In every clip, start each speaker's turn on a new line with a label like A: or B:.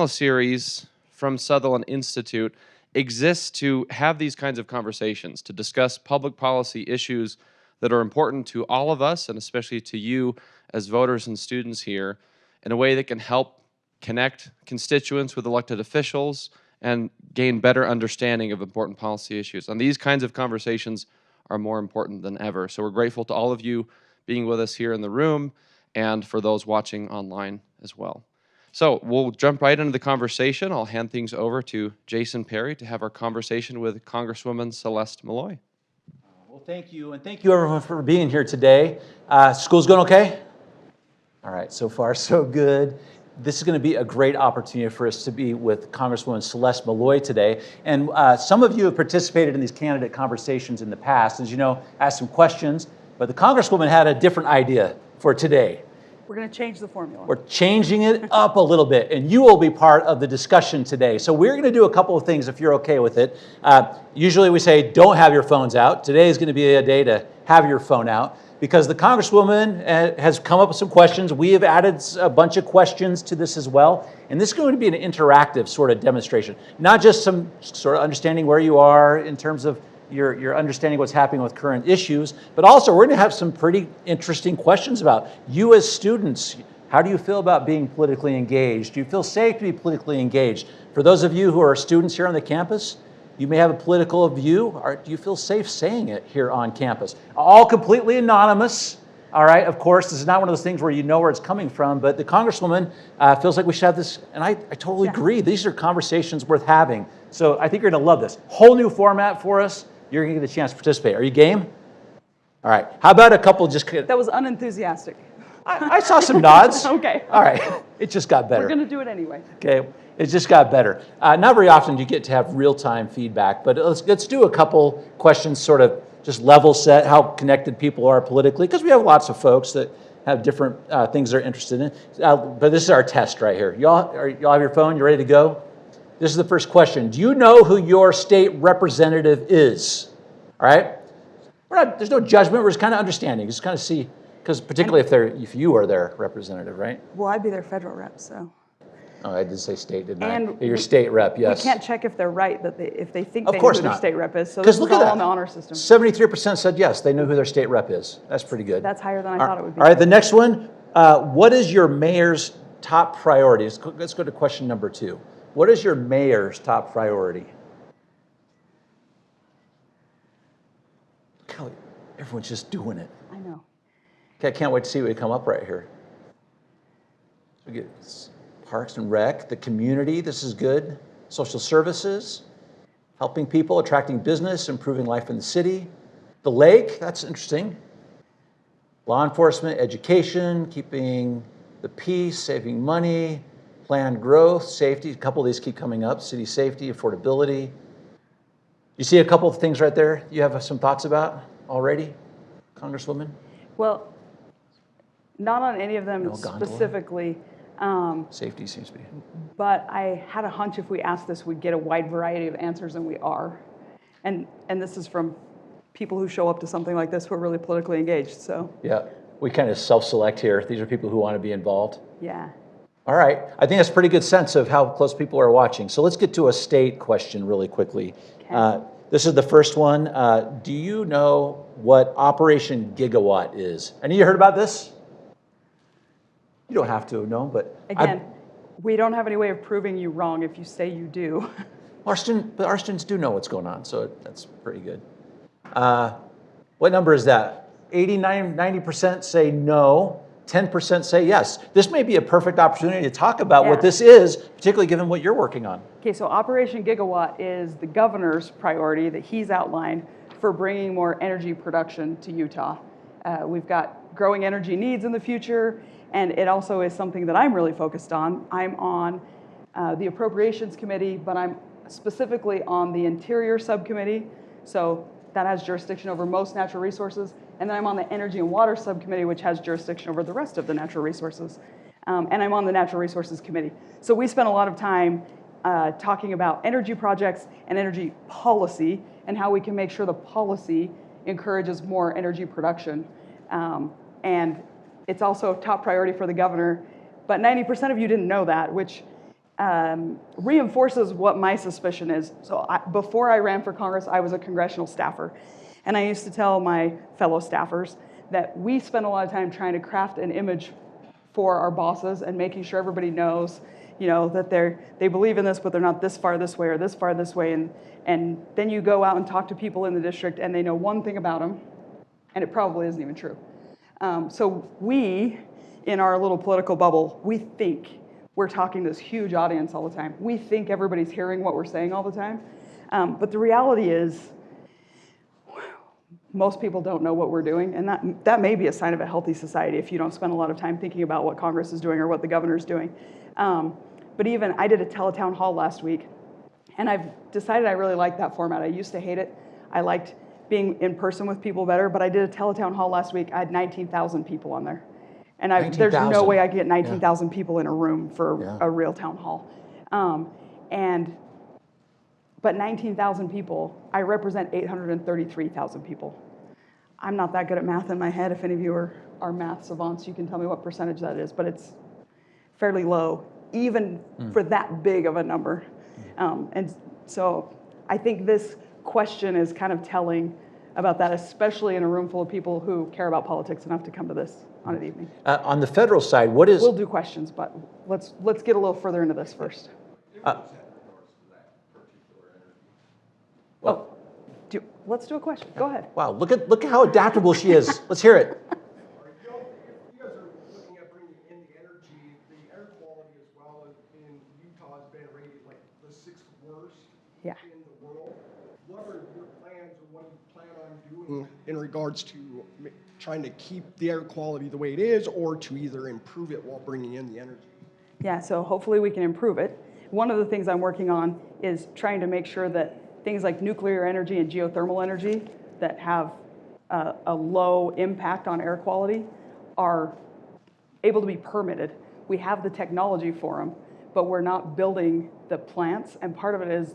A: series from Sutherland Institute exists to have these kinds of conversations, to discuss public policy issues that are important to all of us, and especially to you as voters and students here, in a way that can help connect constituents with elected officials and gain better understanding of important policy issues. And these kinds of conversations are more important than ever. So we're grateful to all of you being with us here in the room and for those watching online as well. So we'll jump right into the conversation. I'll hand things over to Jason Perry to have our conversation with Congresswoman Celeste Malloy.
B: Well, thank you, and thank you everyone for being here today. School's going okay? All right, so far so good. This is going to be a great opportunity for us to be with Congresswoman Celeste Malloy today. And some of you have participated in these candidate conversations in the past, as you know, asked some questions, but the Congresswoman had a different idea for today.
C: We're going to change the formula.
B: We're changing it up a little bit, and you will be part of the discussion today. So we're going to do a couple of things if you're okay with it. Usually we say, don't have your phones out. Today is going to be a day to have your phone out, because the Congresswoman has come up with some questions. We have added a bunch of questions to this as well. And this is going to be an interactive sort of demonstration, not just some sort of understanding where you are in terms of your understanding what's happening with current issues, but also we're going to have some pretty interesting questions about you as students. How do you feel about being politically engaged? Do you feel safe to be politically engaged? For those of you who are students here on the campus, you may have a political view, or do you feel safe saying it here on campus? All completely anonymous, all right? Of course, this is not one of those things where you know where it's coming from, but the Congresswoman feels like we should have this, and I totally agree. These are conversations worth having. So I think you're going to love this. Whole new format for us. You're going to get a chance to participate. Are you game? All right. How about a couple just...
C: That was unenthusiastic.
B: I saw some nods.
C: Okay.
B: All right. It just got better.
C: We're going to do it anyway.
B: Okay. It just got better. Not very often do you get to have real-time feedback, but let's do a couple questions, sort of just level set how connected people are politically, because we have lots of folks that have different things they're interested in. But this is our test right here. Y'all have your phone? You ready to go? This is the first question. Do you know who your state representative is? All right? There's no judgment. We're just kind of understanding. Just kind of see, because particularly if you are their representative, right?
C: Well, I'd be their federal rep, so.
B: Oh, I did say state, didn't
C: And
B: I? Your state rep, yes.
C: We can't check if they're right, that if they think
B: Of
C: they know
B: course
C: who their
B: not.
C: state rep is. So this is
B: Look at
C: all
B: that.
C: on the honor system.
B: 73% said yes, they know who their state rep is. That's pretty good.
C: That's higher than I thought it would be.
B: All right, the next one. What is your mayor's top priority? Let's go to question number 2. What is your mayor's top priority? Kelly, everyone's just doing it.
C: I know.
B: Okay, I can't wait to see what come up right here. We get Parks and Rec, the community, this is good. Social services, helping people, attracting business, improving life in the city. The lake, that's interesting. Law enforcement, education, keeping the peace, saving money, planned growth, safety. A couple of these keep coming up. City safety, affordability. You see a couple of things right there you have some thoughts about already, Congresswoman?
C: Well, not on any of them
B: No gondola?
C: specifically.
B: Safety seems to be.
C: But I had a hunch if we asked this, we'd get a wide variety of answers, and we are. And this is from people who show up to something like this who are really politically engaged, so.
B: Yeah, we kind of self-select here. These are people who want to be involved.
C: Yeah.
B: All right, I think that's a pretty good sense of how close people are watching. So let's get to a state question really quickly.
C: Okay.
B: This is the first one. Do you know what Operation Gigawatt is? Any of you heard about this? You don't have to know, but...
C: Again, we don't have any way of proving you wrong if you say you do.
B: Our students do know what's going on, so that's pretty good. What number is that? 89, 90% say no, 10% say yes. This may be a perfect opportunity to talk about what this is, particularly given what you're working on.
C: Okay, so Operation Gigawatt is the governor's priority that he's outlined for bringing more energy production to Utah. We've got growing energy needs in the future, and it also is something that I'm really focused on. I'm on the Appropriations Committee, but I'm specifically on the Interior Subcommittee, so that has jurisdiction over most natural resources, and then I'm on the Energy and Water Subcommittee, which has jurisdiction over the rest of the natural resources, and I'm on the Natural Resources Committee. So we spent a lot of time talking about energy projects and energy policy, and how we can make sure the policy encourages more energy production. And it's also a top priority for the governor, but 90% of you didn't know that, which reinforces what my suspicion is. So before I ran for Congress, I was a congressional staffer. And I used to tell my fellow staffers that we spend a lot of time trying to craft an image for our bosses and making sure everybody knows, that they believe in this, but they're not this far this way or this far this way. And then you go out and talk to people in the district and they know one thing about them, and it probably isn't even true. So we, in our little political bubble, we think we're talking to this huge audience all the time. We think everybody's hearing what we're saying all the time. But the reality is, most people don't know what we're doing, and that may be a sign of a healthy society if you don't spend a lot of time thinking about what Congress is doing or what the governor's doing. But even, I did a teletown hall last week, and I've decided I really like that format. I used to hate it. I liked being in person with people better, but I did a teletown hall last week. I had 19,000 people on there. And there's no way I could get 19,000 people in a room for a real town hall. But 19,000 people, I represent 833,000 people. I'm not that good at math in my head. If any of you are math savants, you can tell me what percentage that is, but it's fairly low, even for that big of a number. And so I think this question is kind of telling about that, especially in a room full of people who care about politics enough to come to this on an evening.
B: On the federal side, what is...
C: We'll do questions, but let's get a little further into this first. Let's do a question. Go ahead.
B: Wow, look at how adaptable she is. Let's hear it.
D: If you guys are looking at bringing in the energy, the air quality as well in Utah has been rated like the 6th worst in the world. What are your plans, or what do you plan on doing in regards to trying to keep the air quality the way it is, or to either improve it while bringing in the energy?
C: Yeah, so hopefully we can improve it. One of the things I'm working on is trying to make sure that things like nuclear energy and geothermal energy that have a low impact on air quality are able to be permitted. We have the technology for them, but we're not building the plants, and part of it is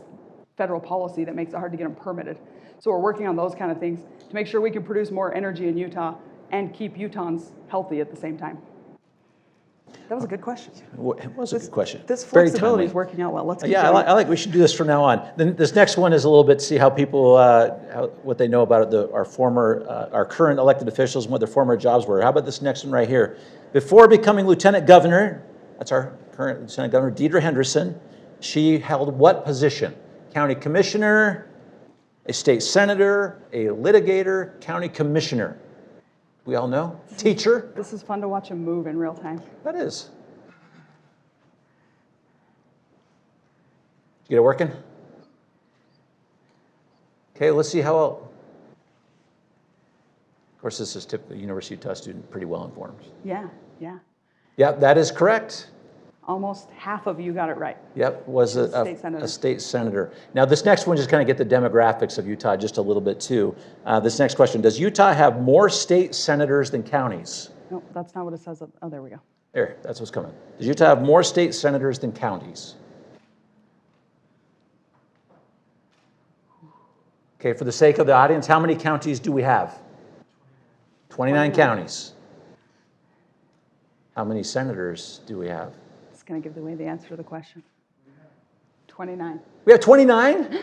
C: federal policy that makes it hard to get them permitted. So we're working on those kind of things to make sure we can produce more energy in Utah and keep Utahns healthy at the same time. That was a good question.
B: It was a good question.
C: This
B: Very
C: flexibility
B: timely.
C: is working out well. Let's keep
B: Yeah,
C: going.
B: I like. We should do this from now on. Then this next one is a little bit see how people what they know about our current elected officials and what their former jobs were. How about this next one right here? Before becoming lieutenant governor, that's our current lieutenant governor, Deidre Henderson. She held what position? County commissioner, a state senator, a litigator, county commissioner. We all know. Teacher.
C: This is fun to watch him move in real time.
B: That is. Did you get it working? Okay, let's see how. Of course, this is typical University of Utah student, pretty well informed.
C: Yeah.
B: Yep, that is correct.
C: Almost half of you got it right.
B: Yep, was
C: State senator.
B: a state senator. Now, this next one just kind of get the demographics of Utah just a little bit too. This next question, does Utah have more state senators than counties?
C: No, that's not what it says. Oh, there we go.
B: There, that's what's coming. Does Utah have more state senators than counties? Okay, for the sake of the audience, how many counties do we have? 29 counties. How many senators do we have?
C: It's going to give away the answer to the question. 29.
B: We have 29?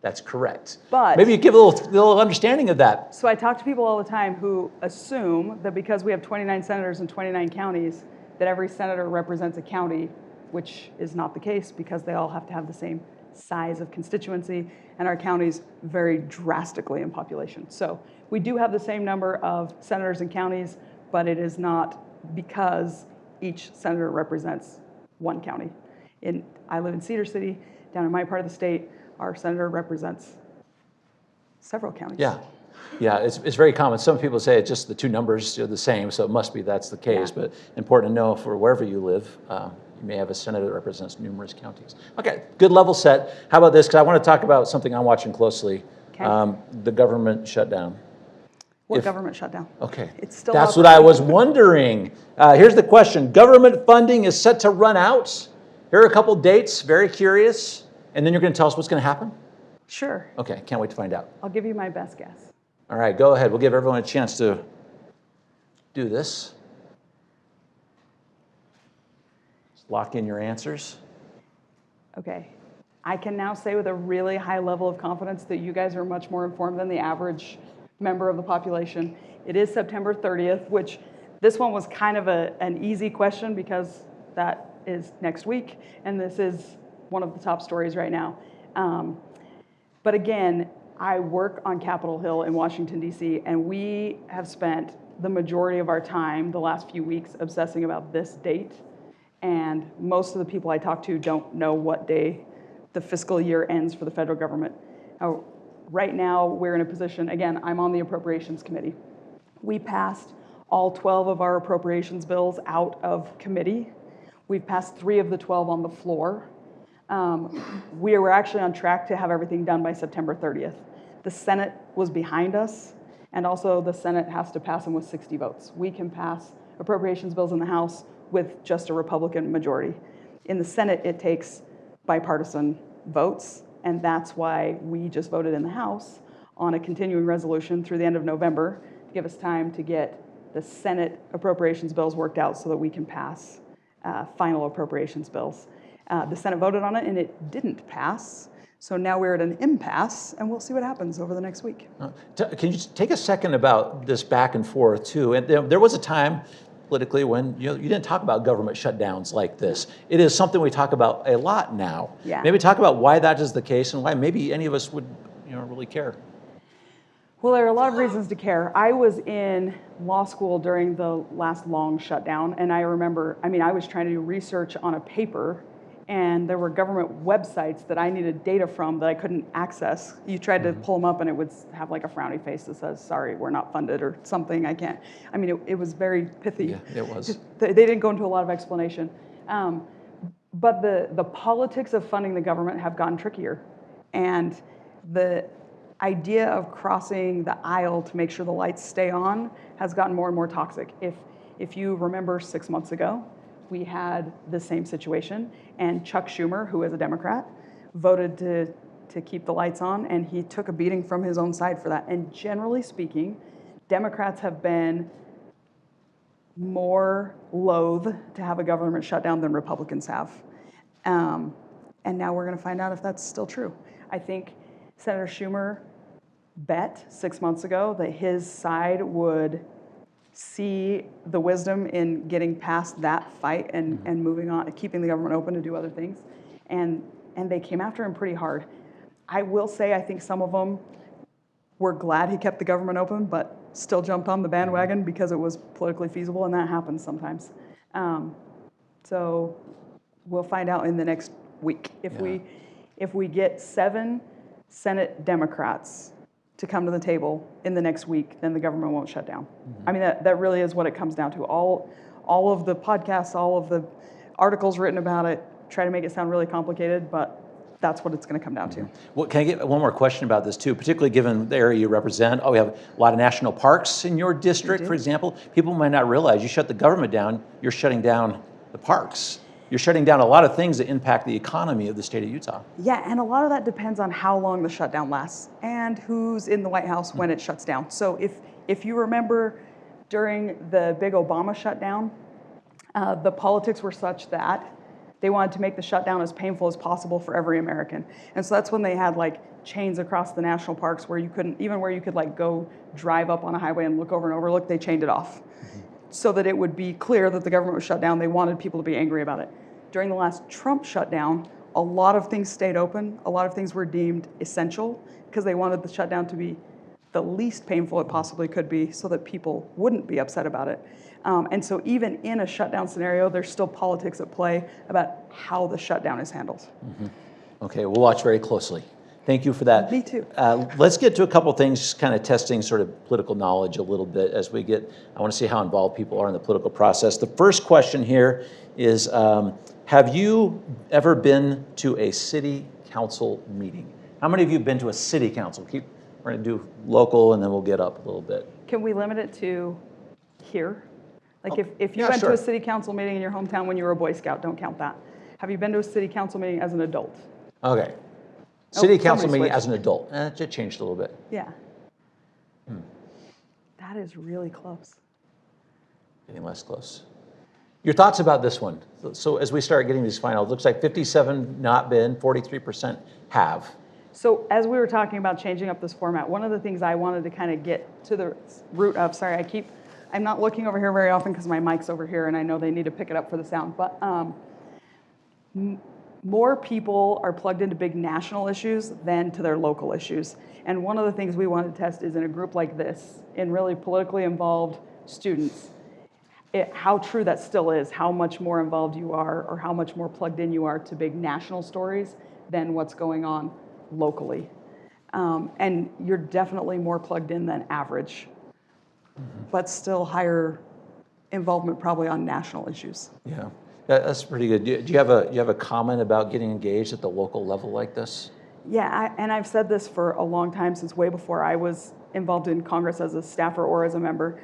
B: That's correct.
C: But-
B: maybe you give a little understanding of that.
C: So I talk to people all the time who assume that because we have 29 senators in 29 counties, that every senator represents a county, which is not the case because they all have to have the same size of constituency, and our counties vary drastically in population. So we do have the same number of senators and counties, but it is not because each senator represents one county. I live in Cedar City, down in my part of the state, our senator represents several counties.
B: Yeah, it's very common. Some people say it's just the two numbers are the same, so it must be that's the case,
C: Yeah.
B: but important to know for wherever you live, you may have a senator that represents numerous counties. Okay, good level set. How about this? Because I want to talk about something I'm watching closely,
C: Okay.
B: the government shutdown.
C: What government shutdown?
B: Okay,
C: It's still
B: that's
C: out
B: what
C: there.
B: I was wondering. Here's the question. Government funding is set to run out. Here are a couple dates, very curious, and then you're going to tell us what's going to happen?
C: Sure.
B: Okay, can't wait to find out.
C: I'll give you my best guess.
B: All right, go ahead. We'll give everyone a chance to do this. Just lock in your answers.
C: Okay. I can now say with a really high level of confidence that you guys are much more informed than the average member of the population. It is September 30th, which this one was kind of an easy question because that is next week, and this is one of the top stories right now. But again, I work on Capitol Hill in Washington, D.C., and we have spent the majority of our time the last few weeks obsessing about this date. And most of the people I talk to don't know what day the fiscal year ends for the federal government. Now, right now, we're in a position, again, I'm on the Appropriations Committee. We passed all 12 of our appropriations bills out of committee. We've passed 3 of the 12 on the floor. We were actually on track to have everything done by September 30th. The Senate was behind us, and also the Senate has to pass them with 60 votes. We can pass appropriations bills in the House with just a Republican majority. In the Senate, it takes bipartisan votes, and that's why we just voted in the House on a continuing resolution through the end of November to give us time to get the Senate appropriations bills worked out so that we can pass final appropriations bills. The Senate voted on it, and it didn't pass. So now we're at an impasse, and we'll see what happens over the next week.
B: Can you just take a second about this back and forth, too? And there was a time politically when you didn't talk about government shutdowns like this. It is something we talk about a lot now.
C: Yeah.
B: Maybe talk about why that is the case and why maybe any of us would really care.
C: Well, there are a lot of reasons to care. I was in law school during the last long shutdown, and I remember, I was trying to do research on a paper, and there were government websites that I needed data from that I couldn't access. You tried to pull them up, and it would have like a frowny face that says, sorry, we're not funded, or something. I can't. It was very pithy.
B: Yeah, it was.
C: They didn't go into a lot of explanation. But the politics of funding the government have gotten trickier. And the idea of crossing the aisle to make sure the lights stay on has gotten more and more toxic. If you remember 6 months ago, we had the same situation, and Chuck Schumer, who is a Democrat, voted to keep the lights on, and he took a beating from his own side for that. And generally speaking, Democrats have been more loath to have a government shutdown than Republicans have. And now we're going to find out if that's still true. I think Senator Schumer bet 6 months ago that his side would see the wisdom in getting past that fight and moving on, keeping the government open to do other things. And they came after him pretty hard. I will say I think some of them were glad he kept the government open, but still jumped on the bandwagon because it was politically feasible, and that happens sometimes. So we'll find out in the next week. If we get 7 Senate Democrats to come to the table in the next week, then the government won't shut down. That really is what it comes down to. All of the podcasts, all of the articles written about it try to make it sound really complicated, but that's what it's going to come down to.
B: Well, can I get one more question about this too, particularly given the area you represent? We have a lot of national parks in your district, for example. People might not realize you shut the government down, you're shutting down the parks. You're shutting down a lot of things that impact the economy of the state of Utah.
C: Yeah, and a lot of that depends on how long the shutdown lasts and who's in the White House when it shuts down. So if you remember during the big Obama shutdown, the politics were such that they wanted to make the shutdown as painful as possible for every American. And so that's when they had like chains across the national parks where you couldn't, even where you could like go drive up on a highway and look over and overlook, they chained it off. So that it would be clear that the government was shut down. They wanted people to be angry about it. During the last Trump shutdown, a lot of things stayed open. A lot of things were deemed essential because they wanted the shutdown to be the least painful it possibly could be so that people wouldn't be upset about it. And so even in a shutdown scenario, there's still politics at play about how the shutdown is handled.
B: Okay, we'll watch very closely. Thank you for that.
C: Me too.
B: Let's get to a couple things, just kind of testing sort of political knowledge a little bit as we get, I want to see how involved people are in the political process. The first question here is, have you ever been to a city council meeting? How many of you have been to a city council? We're going to do local and then we'll get up a little bit.
C: Can we limit it to here? Like if you
B: yeah,
C: went
B: sure.
C: to a city council meeting in your hometown when you were a Boy Scout, don't count that. Have you been to a city council meeting as an adult?
B: Okay. City council
C: somebody
B: meeting
C: switched.
B: as an adult. It changed a little bit.
C: Yeah. That is really close.
B: Getting less close. Your thoughts about this one? So as we start getting these finals, it looks like 57 not been, 43% have.
C: So as we were talking about changing up this format, one of the things I wanted to kind of get to the root of, sorry, I'm not looking over here very often because my mic's over here and I know they need to pick it up for the sound, but more people are plugged into big national issues than to their local issues. And one of the things we want to test is in a group like this, in really politically involved students, how true that still is, how much more involved you are or how much more plugged in you are to big national stories than what's going on locally. And you're definitely more plugged in than average, but still higher involvement probably on national issues.
B: Yeah, that's pretty good. Do you have a comment about getting engaged at the local level like this?
C: Yeah, and I've said this for a long time, since way before I was involved in Congress as a staffer or as a member.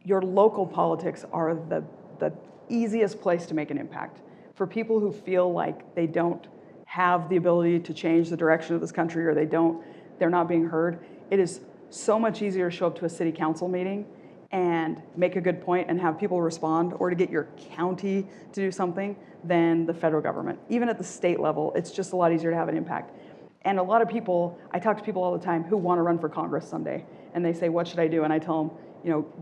C: Your local politics are the easiest place to make an impact. For people who feel like they don't have the ability to change the direction of this country or they're not being heard, it is so much easier to show up to a city council meeting and make a good point and have people respond, or to get your county to do something, than the federal government. Even at the state level, it's just a lot easier to have an impact. And a lot of people, I talk to people all the time who want to run for Congress someday, and they say, what should I do? And I tell them,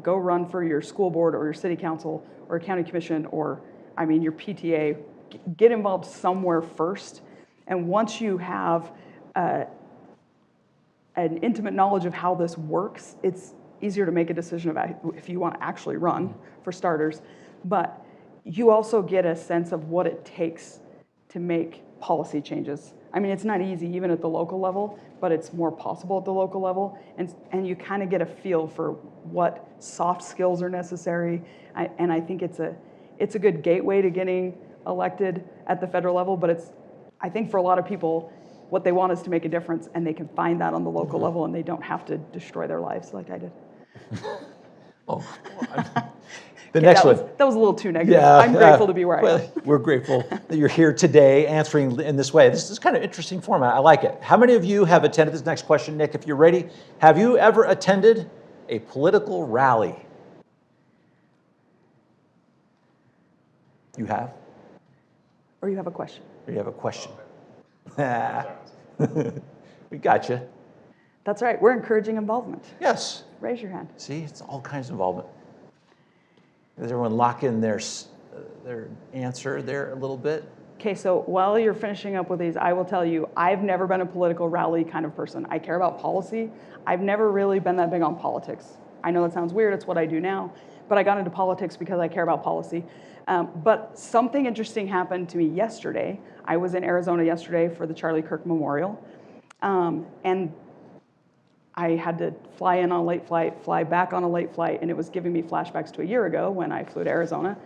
C: go run for your school board or your city council or county commission or, your PTA. Get involved somewhere first. And once you have an intimate knowledge of how this works, it's easier to make a decision about if you want to actually run, for starters. But you also get a sense of what it takes to make policy changes. It's not easy even at the local level, but it's more possible at the local level. And you kind of get a feel for what soft skills are necessary. And I think it's a good gateway to getting elected at the federal level, but I think for a lot of people, what they want is to make a difference, and they can find that on the local level, and they don't have to destroy their lives like I did.
B: Oh, the next one.
C: That was a little too negative.
B: Yeah,
C: I'm grateful to be where I am.
B: We're grateful that you're here today answering in this way. This is kind of interesting format. I like it. How many of you have attended this next question, Nick, if you're ready? Have you ever attended a political rally? You have?
C: Or you have a question?
B: Or you have a question? We got you.
C: That's right. We're encouraging involvement.
B: Yes.
C: Raise your hand.
B: See, it's all kinds of involvement. Does everyone lock in their answer there a little bit?
C: Okay, so while you're finishing up with these, I will tell you, I've never been a political rally kind of person. I care about policy. I've never really been that big on politics. I know that sounds weird. It's what I do now. But I got into politics because I care about policy. But something interesting happened to me yesterday. I was in Arizona yesterday for the Charlie Kirk Memorial. And I had to fly in on a late flight, fly back on a late flight, and it was giving me flashbacks to a year ago when I flew to Arizona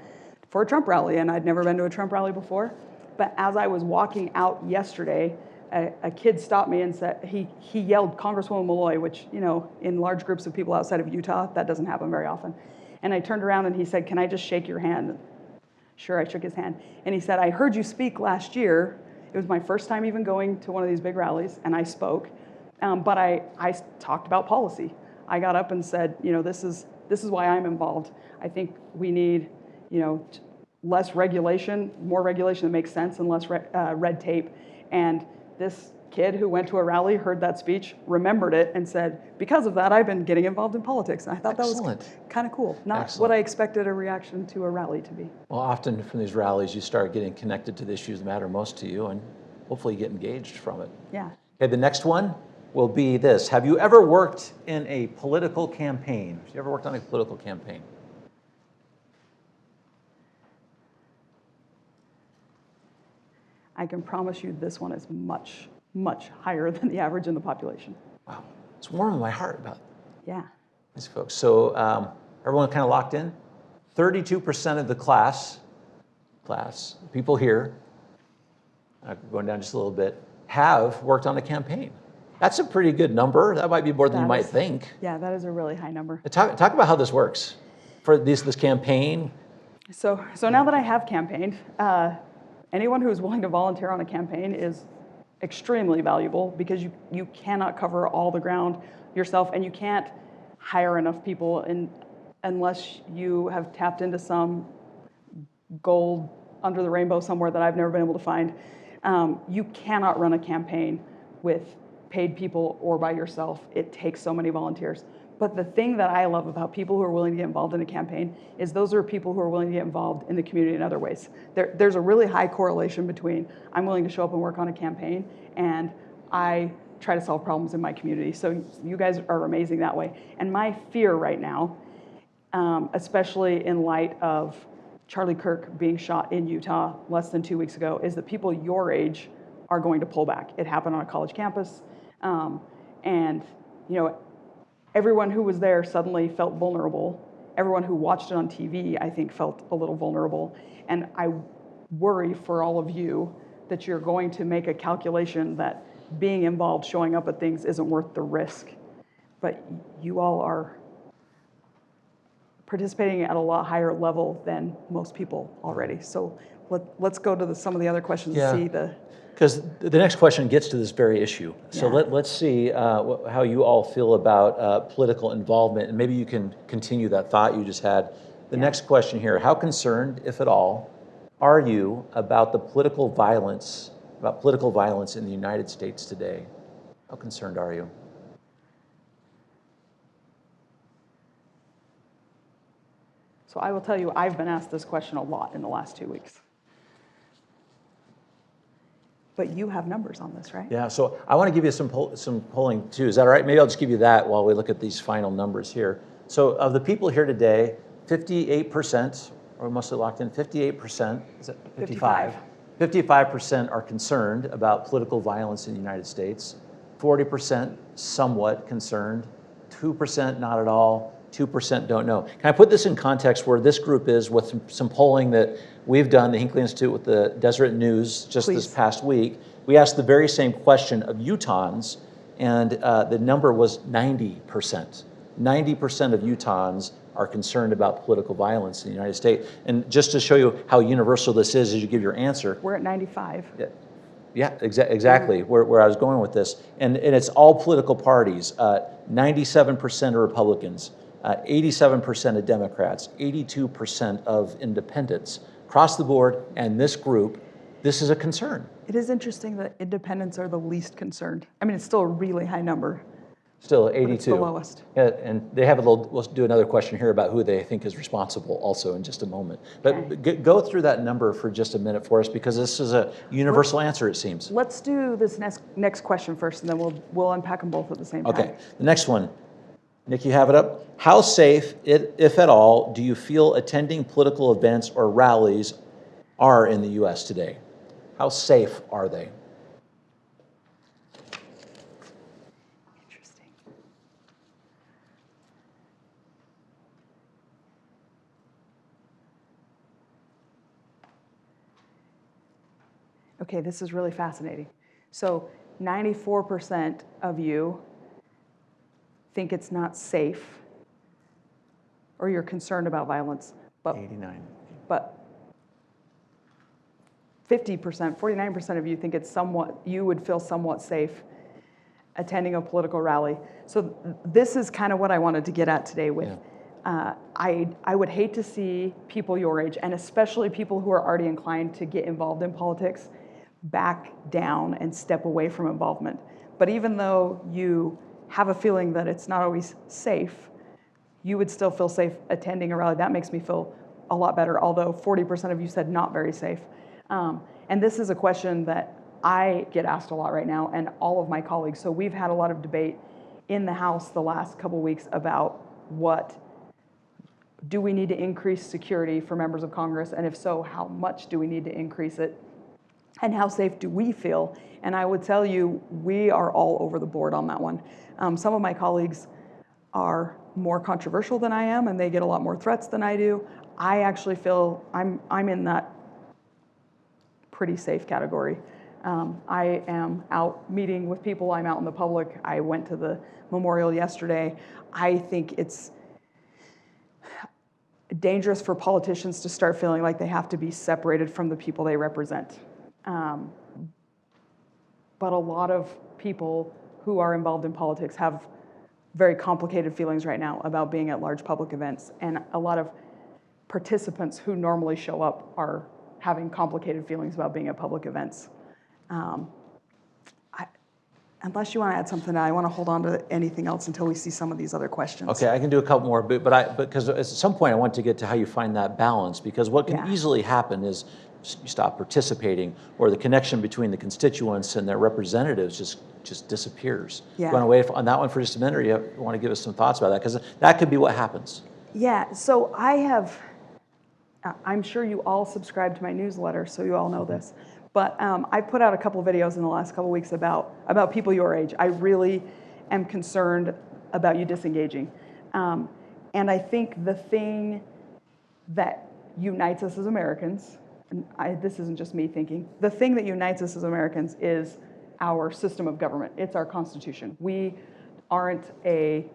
C: for a Trump rally, and I'd never been to a Trump rally before. But as I was walking out yesterday, a kid stopped me and said, he yelled Congresswoman Malloy, which, in large groups of people outside of Utah, that doesn't happen very often. And I turned around and he said, can I just shake your hand? Sure, I shook his hand. And he said, I heard you speak last year. It was my first time even going to one of these big rallies, and I spoke. But I talked about policy. I got up and said, this is why I'm involved. I think we need, less regulation, more regulation that makes sense, and less red tape. And this kid who went to a rally, heard that speech, remembered it, and said, because of that, I've been getting involved in politics. And I thought
B: Excellent.
C: That was kind of cool. Not
B: Excellent.
C: what I expected a reaction to a rally to be.
B: Well, often from these rallies, you start getting connected to the issues that matter most to you, and hopefully you get engaged from it.
C: Yeah.
B: Okay, the next one will be this. Have you ever worked in a political campaign? Have you ever worked on a political campaign?
C: I can promise you this one is much, much higher than the average in the population.
B: Wow, it's warming my heart about
C: Yeah.
B: these folks. So everyone kind of locked in? 32% of the class, people here, going down just a little bit, have worked on a campaign. That's a pretty good number. That might be more than you might think.
C: Yeah, that is a really high number.
B: Talk about how this works for this campaign.
C: So now that I have campaigned, anyone who is willing to volunteer on a campaign is extremely valuable, because you cannot cover all the ground yourself, and you can't hire enough people. And unless you have tapped into some gold under the rainbow somewhere that I've never been able to find, you cannot run a campaign with paid people or by yourself. It takes so many volunteers. But the thing that I love about people who are willing to get involved in a campaign is those are people who are willing to get involved in the community in other ways. There's a really high correlation between I'm willing to show up and work on a campaign and I try to solve problems in my community. So you guys are amazing that way. And my fear right now, especially in light of Charlie Kirk being shot in Utah less than 2 weeks ago, is that people your age are going to pull back. It happened on a college campus. And everyone who was there suddenly felt vulnerable. Everyone who watched it on TV, I think, felt a little vulnerable. And I worry for all of you that you're going to make a calculation that being involved, showing up at things isn't worth the risk. But you all are participating at a lot higher level than most people already. So let's go to some of the other questions and see the...
B: Because the next question gets to this very issue. So let's see how you all feel about political involvement, and maybe you can continue that thought you just had. The next question here, how concerned, if at all, are you about political violence in the United States today? How concerned are you?
C: So I will tell you, I've been asked this question a lot in the last 2 weeks. But you have numbers on this, right?
B: Yeah, so I want to give you some polling too. Is that all right? Maybe I'll just give you that while we look at these final numbers here. So of the people here today, 58%, or mostly locked in, 58%, is it 55? 55% are concerned about political violence in the United States. 40% somewhat concerned. 2% not at all. 2% don't know. Can I put this in context where this group is with some polling that we've done, the Hinckley Institute with the Deseret News just this past week? We asked the very same question of Utahns, and the number was 90%. 90% of Utahns are concerned about political violence in the United States. And just to show you how universal this is as you give your answer.
C: We're at 95.
B: Yeah, exactly where I was going with this. And it's all political parties. 97% are Republicans. 87% of Democrats, 82% of independents. Across the board, and this group, this is a concern.
C: It is interesting that independents are the least concerned. I mean, it's still a really high number.
B: Still 82.
C: But it's the lowest.
B: Yeah, and they have we'll do another question here about who they think is responsible also in just a moment. But go through that number for just a minute for us, because this is a universal answer, it seems.
C: Let's do this next question first, and then we'll unpack them both at the same time.
B: Okay, the next one. Nick, you have it up. How safe, if at all, do you feel attending political events or rallies are in the U.S. today? How safe are they?
C: Interesting. Okay, this is really fascinating. So 94% of you think it's not safe, or you're concerned about violence, but
B: 89.
C: But 50%, 49% of you think it's you would feel somewhat safe attending a political rally. So this is kind of what I wanted to get at today with, I would hate to see people your age, and especially people who are already inclined to get involved in politics, back down and step away from involvement. But even though you have a feeling that it's not always safe, you would still feel safe attending a rally. That makes me feel a lot better, although 40% of you said not very safe. And this is a question that I get asked a lot right now, and all of my colleagues. So we've had a lot of debate in the House the last couple weeks about do we need to increase security for members of Congress, and if so, how much do we need to increase it? And how safe do we feel? And I would tell you, we are all over the board on that one. Some of my colleagues are more controversial than I am, and they get a lot more threats than I do. I actually feel I'm in that pretty safe category. I am out meeting with people. I'm out in the public. I went to the memorial yesterday. I think it's dangerous for politicians to start feeling like they have to be separated from the people they represent. But a lot of people who are involved in politics have very complicated feelings right now about being at large public events, and a lot of participants who normally show up are having complicated feelings about being at public events. Unless you want to add something, I want to hold on to anything else until we see some of these other questions.
B: Okay, I can do a couple more, but because at some point I want to get to how you find that balance, because what can easily happen is you stop participating, or the connection between the constituents and their representatives just disappears.
C: Yeah.
B: You want to wait on that one for just a minute, or you want to give us some thoughts about that? Because that could be what happens.
C: Yeah, so I'm sure you all subscribe to my newsletter, so you all know this. But I put out a couple videos in the last couple weeks about people your age. I really am concerned about you disengaging. And I think the thing that unites us as Americans, and this isn't just me thinking, the thing that unites us as Americans is our system of government. It's our Constitution. We aren't a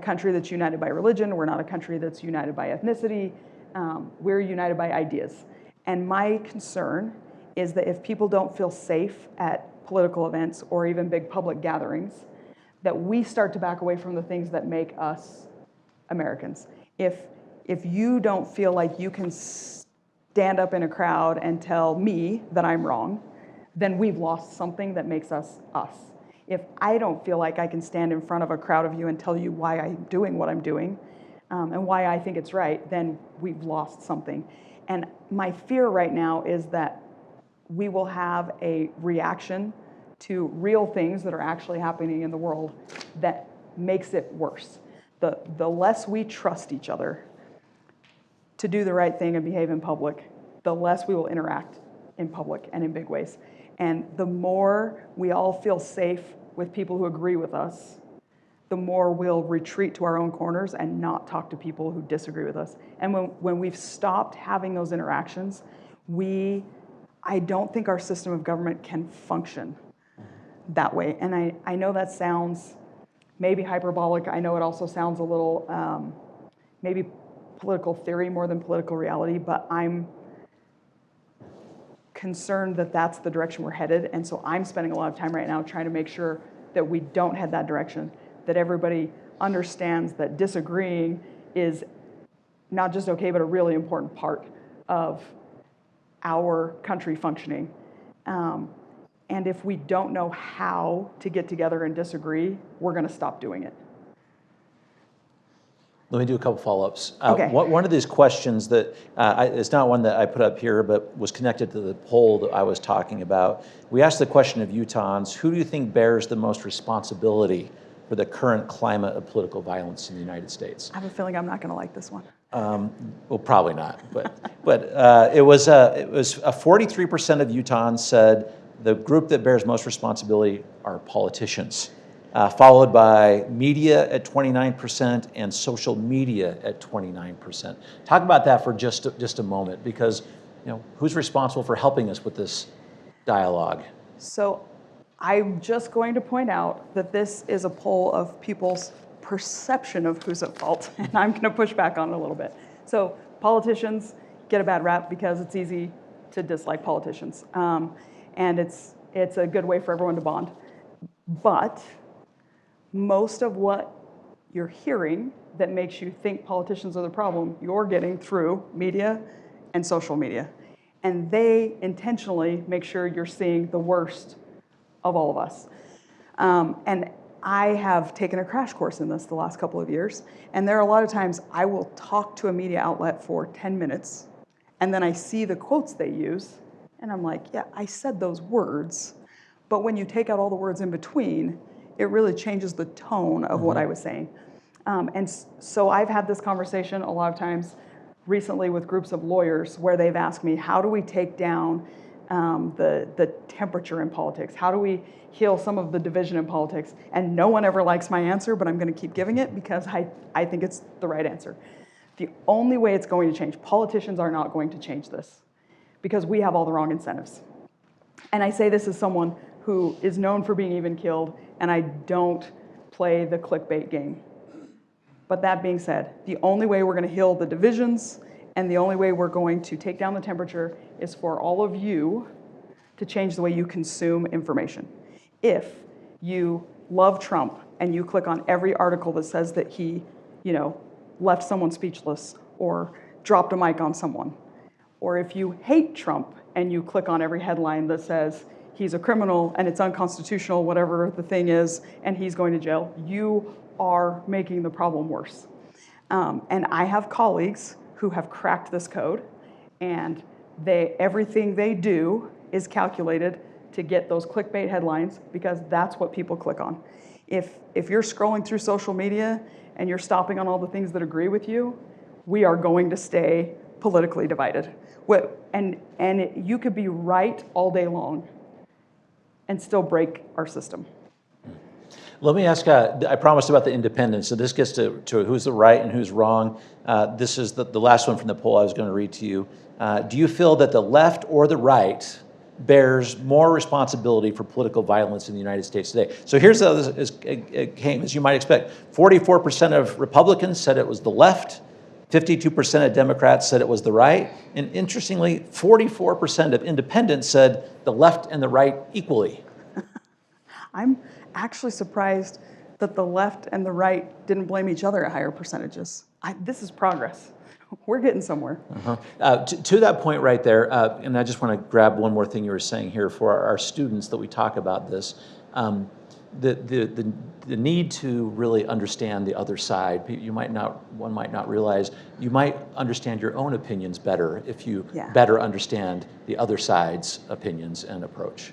C: country that's united by religion. We're not a country that's united by ethnicity. We're united by ideas. And my concern is that if people don't feel safe at political events or even big public gatherings, that we start to back away from the things that make us Americans. If you don't feel like you can stand up in a crowd and tell me that I'm wrong, then we've lost something that makes us us. If I don't feel like I can stand in front of a crowd of you and tell you why I'm doing what I'm doing, and why I think it's right, then we've lost something. And my fear right now is that we will have a reaction to real things that are actually happening in the world that makes it worse. The less we trust each other to do the right thing and behave in public, the less we will interact in public and in big ways. And the more we all feel safe with people who agree with us, the more we'll retreat to our own corners and not talk to people who disagree with us. And when we've stopped having those interactions, I don't think our system of government can function that way. And I know that sounds maybe hyperbolic. I know it also sounds a little maybe political theory more than political reality, but I'm concerned that that's the direction we're headed. And so I'm spending a lot of time right now trying to make sure that we don't head that direction, that everybody understands that disagreeing is not just okay, but a really important part of our country functioning. And if we don't know how to get together and disagree, we're going to stop doing it.
B: Let me do a couple follow-ups.
C: Okay.
B: One of these questions that, it's not one that I put up here, but was connected to the poll that I was talking about. We asked the question of Utahns, who do you think bears the most responsibility for the current climate of political violence in the United States?
C: I have a feeling I'm not going to like this one.
B: Well, probably not, but it was 43% of Utahns said the group that bears most responsibility are politicians, followed by media at 29% and social media at 29%. Talk about that for just a moment, because who's responsible for helping us with this dialogue?
C: So I'm just going to point out that this is a poll of people's perception of who's at fault, and I'm going to push back on it a little bit. So politicians get a bad rap because it's easy to dislike politicians, and it's a good way for everyone to bond. But most of what you're hearing that makes you think politicians are the problem, you're getting through media and social media, and they intentionally make sure you're seeing the worst of all of us. And I have taken a crash course in this the last couple of years, and there are a lot of times I will talk to a media outlet for 10 minutes, and then I see the quotes they use, and I'm like, yeah, I said those words, but when you take out all the words in between, it really changes the tone of what I was saying. And so I've had this conversation a lot of times recently with groups of lawyers where they've asked me, how do we take down the temperature in politics? How do we heal some of the division in politics? And no one ever likes my answer, but I'm going to keep giving it because I think it's the right answer. The only way it's going to change, politicians are not going to change this because we have all the wrong incentives. And I say this as someone who is known for being even keeled, and I don't play the clickbait game. But that being said, the only way we're going to heal the divisions and the only way we're going to take down the temperature is for all of you to change the way you consume information. If you love Trump and you click on every article that says that he, left someone speechless or dropped a mic on someone, or if you hate Trump and you click on every headline that says he's a criminal and it's unconstitutional, whatever the thing is, and he's going to jail, you are making the problem worse. And I have colleagues who have cracked this code, and everything they do is calculated to get those clickbait headlines, because that's what people click on. If you're scrolling through social media and you're stopping on all the things that agree with you, we are going to stay politically divided. You could be right all day long and still break our system.
B: Let me ask, I promised about the independents, so this gets to who's the right and who's wrong. This is the last one from the poll I was going to read to you. Do you feel that the left or the right bears more responsibility for political violence in the United States today? So here's how it came, as you might expect. 44% of Republicans said it was the left, 52% of Democrats said it was the right, and interestingly, 44% of independents said the left and the right equally.
C: I'm actually surprised that the left and the right didn't blame each other at higher percentages. This is progress. We're getting somewhere.
B: To that point right there, and I just want to grab one more thing you were saying here for our students that we talk about this. The need to really understand the other side. One might not realize, you might understand your own opinions better if you better understand the other side's opinions and approach.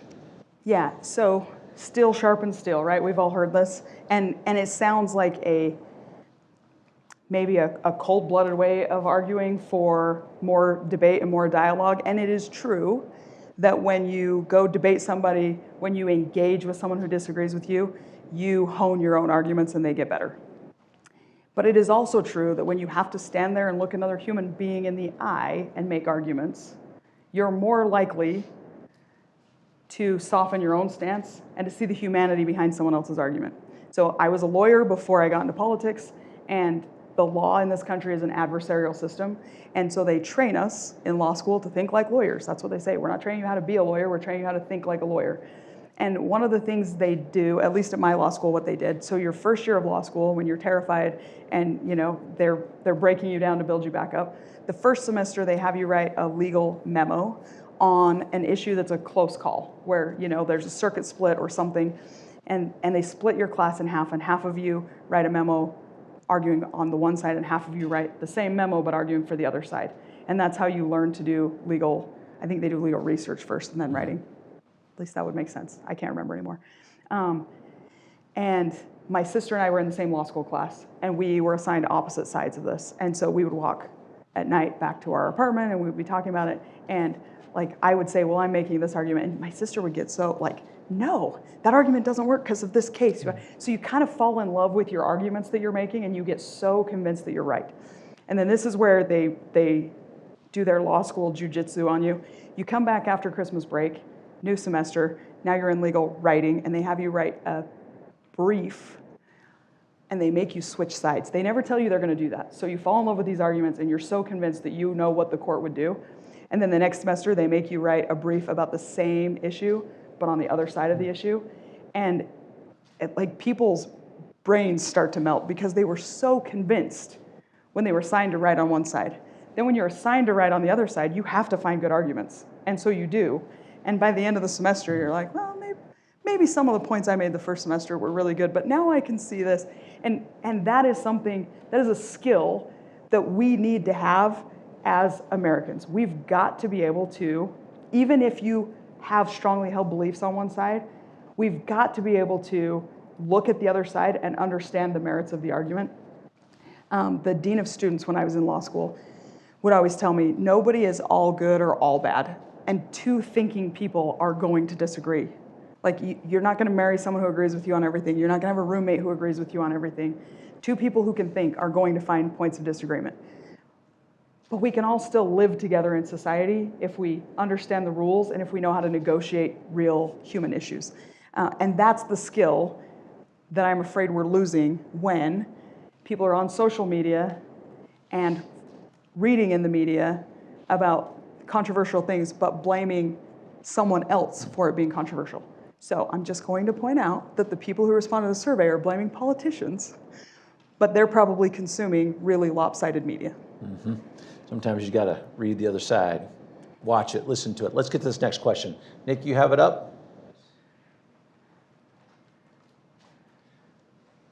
C: Yeah, so steel sharpens steel, right? We've all heard this. And it sounds like maybe a cold-blooded way of arguing for more debate and more dialogue. And it is true that when you go debate somebody, when you engage with someone who disagrees with you, you hone your own arguments and they get better. But it is also true that when you have to stand there and look another human being in the eye and make arguments, you're more likely to soften your own stance and to see the humanity behind someone else's argument. So I was a lawyer before I got into politics, and the law in this country is an adversarial system. And so they train us in law school to think like lawyers. That's what they say. We're not training you how to be a lawyer, we're training you how to think like a lawyer. And one of the things they do, at least at my law school, what they did, so your first year of law school, when you're terrified and they're breaking you down to build you back up, the first semester they have you write a legal memo on an issue that's a close call, where there's a circuit split or something, and they split your class in half, and half of you write a memo arguing on the one side, and half of you write the same memo but arguing for the other side. And that's how you learn to do legal. I think they do legal research first and then writing. At least that would make sense. I can't remember anymore. And my sister and I were in the same law school class, and we were assigned opposite sides of this. And so we would walk at night back to our apartment, and we would be talking about it. And I would say, well, I'm making this argument, and my sister would get so no, that argument doesn't work because of this case. So you kind of fall in love with your arguments that you're making, and you get so convinced that you're right. And then this is where they do their law school jujitsu on you. You come back after Christmas break, new semester, now you're in legal writing, and they have you write a brief, and they make you switch sides. They never tell you they're going to do that. So you fall in love with these arguments, and you're so convinced that you know what the court would do. And then the next semester, they make you write a brief about the same issue, but on the other side of the issue. And people's brains start to melt because they were so convinced when they were assigned to write on one side. Then when you're assigned to write on the other side, you have to find good arguments. And so you do. And by the end of the semester, you're like, well, maybe some of the points I made the first semester were really good, but now I can see this. And that is a skill that we need to have as Americans. We've got to be able to, even if you have strongly held beliefs on one side, we've got to be able to look at the other side and understand the merits of the argument. The dean of students, when I was in law school, would always tell me, nobody is all good or all bad, and two thinking people are going to disagree. You're not going to marry someone who agrees with you on everything. You're not going to have a roommate who agrees with you on everything. Two people who can think are going to find points of disagreement. But we can all still live together in society if we understand the rules and if we know how to negotiate real human issues. And that's the skill that I'm afraid we're losing when people are on social media and reading in the media about controversial things, but blaming someone else for it being controversial. So I'm just going to point out that the people who responded to the survey are blaming politicians, but they're probably consuming really lopsided media.
B: Sometimes you got to read the other side, watch it, listen to it. Let's get to this next question. Nick, you have it up?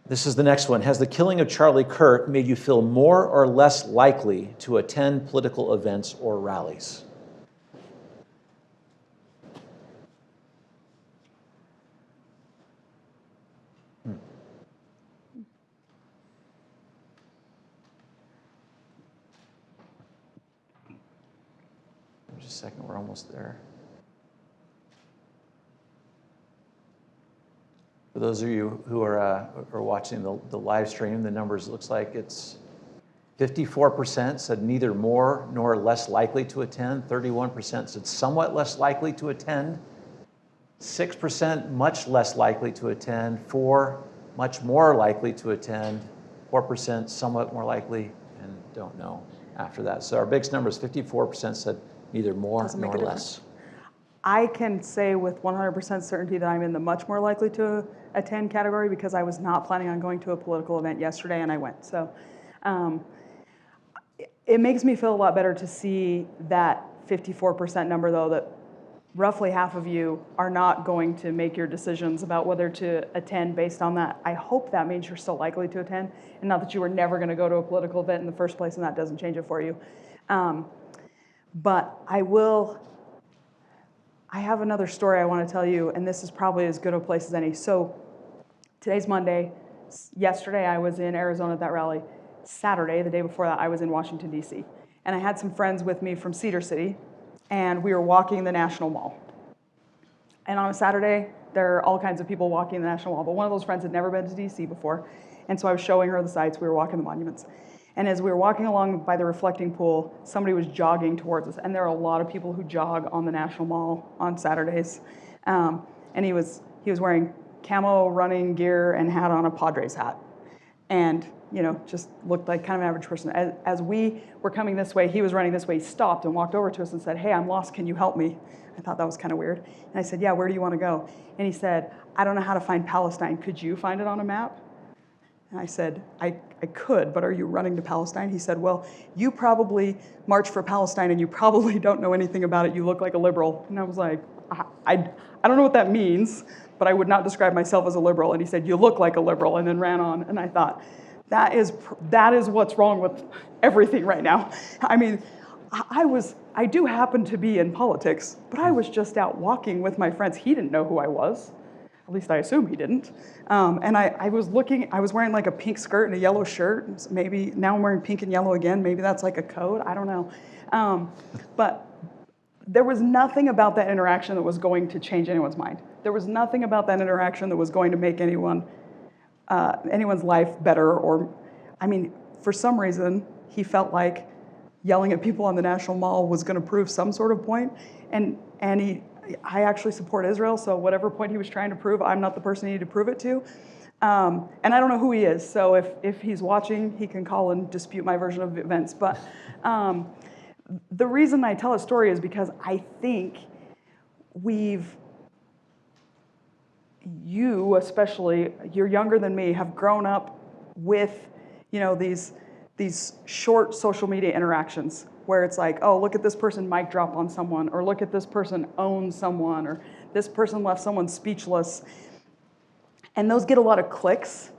B: This is the next one. Has the killing of Charlie Kirk made you feel more or less likely to attend political events or rallies? Just a second, we're almost there. For those of you who are watching the live stream, the numbers looks like it's 54% said neither more nor less likely to attend. 31% said somewhat less likely to attend. 6% much less likely to attend. 4% much more likely to attend. 4% somewhat more likely, and don't know after that. So our biggest number is 54% said neither more
C: Doesn't make
B: nor
C: a difference.
B: less.
C: I can say with 100% certainty that I'm in the much more likely to attend category because I was not planning on going to a political event yesterday and I went. So it makes me feel a lot better to see that 54% number, though, that roughly half of you are not going to make your decisions about whether to attend based on that. I hope that means you're still likely to attend and not that you were never going to go to a political event in the first place and that doesn't change it for you. But I have another story I want to tell you, and this is probably as good a place as any. So today's Monday. Yesterday I was in Arizona at that rally. Saturday, the day before that, I was in Washington, D.C. And I had some friends with me from Cedar City, and we were walking the National Mall. And on a Saturday, there are all kinds of people walking the National Mall, but one of those friends had never been to D.C. before, and so I was showing her the sights. We were walking the monuments. And as we were walking along by the reflecting pool, somebody was jogging towards us. And there are a lot of people who jog on the National Mall on Saturdays. And he was wearing camo running gear and had on a Padres hat. And, just looked like kind of an average person. As we were coming this way, he was running this way, he stopped and walked over to us and said, "Hey, I'm lost, can you help me?" I thought that was kind of weird. And I said, "Yeah, where do you want to go?" And he said, "I don't know how to find Palestine. Could you find it on a map?" And I said, I could, but are you running to Palestine? He said, "Well, you probably march for Palestine and you probably don't know anything about it. You look like a liberal." And I was like, I don't know what that means, but I would not describe myself as a liberal. And he said, "You look like a liberal," and then ran on. And I thought, that is what's wrong with everything right now. I mean, I do happen to be in politics, but I was just out walking with my friends. He didn't know who I was. At least I assume he didn't. And I was wearing like a pink skirt and a yellow shirt. Maybe now I'm wearing pink and yellow again. Maybe that's like a code. I don't know. But there was nothing about that interaction that was going to change anyone's mind. There was nothing about that interaction that was going to make anyone's life better. For some reason, he felt like yelling at people on the National Mall was going to prove some sort of point. And I actually support Israel, so whatever point he was trying to prove, I'm not the person he needed to prove it to. And I don't know who he is, so if he's watching, he can call and dispute my version of events. But the reason I tell a story is because I think you especially, you're younger than me, have grown up with, these short social media interactions where it's like, oh, look at this person mic drop on someone, or look at this person own someone, or this person left someone speechless. And those get a lot of clicks.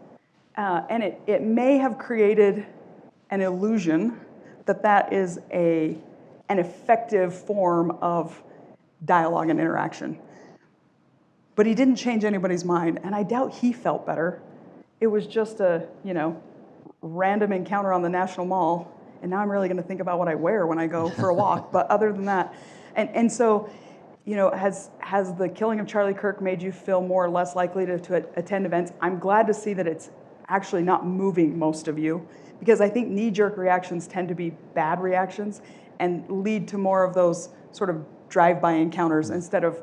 C: And it may have created an illusion that is an effective form of dialogue and interaction. But he didn't change anybody's mind, and I doubt he felt better. It was just a, random encounter on the National Mall. And now I'm really going to think about what I wear when I go for a walk. But other than that, and so, has the killing of Charlie Kirk made you feel more or less likely to attend events? I'm glad to see that it's actually not moving most of you, because I think knee-jerk reactions tend to be bad reactions and lead to more of those sort of drive-by encounters instead of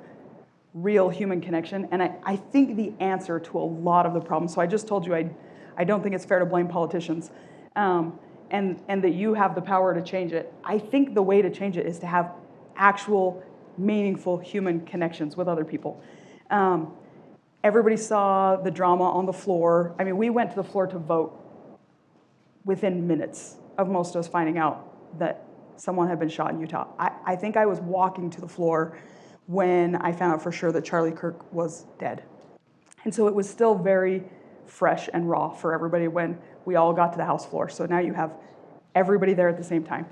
C: real human connection. And I think the answer to a lot of the problems, so I just told you I don't think it's fair to blame politicians. And that you have the power to change it. I think the way to change it is to have actual, meaningful human connections with other people. Everybody saw the drama on the floor. I mean, we went to the floor to vote within minutes of most of us finding out that someone had been shot in Utah. I think I was walking to the floor when I found out for sure that Charlie Kirk was dead. And so it was still very fresh and raw for everybody when we all got to the House floor. So now you have everybody there at the same time.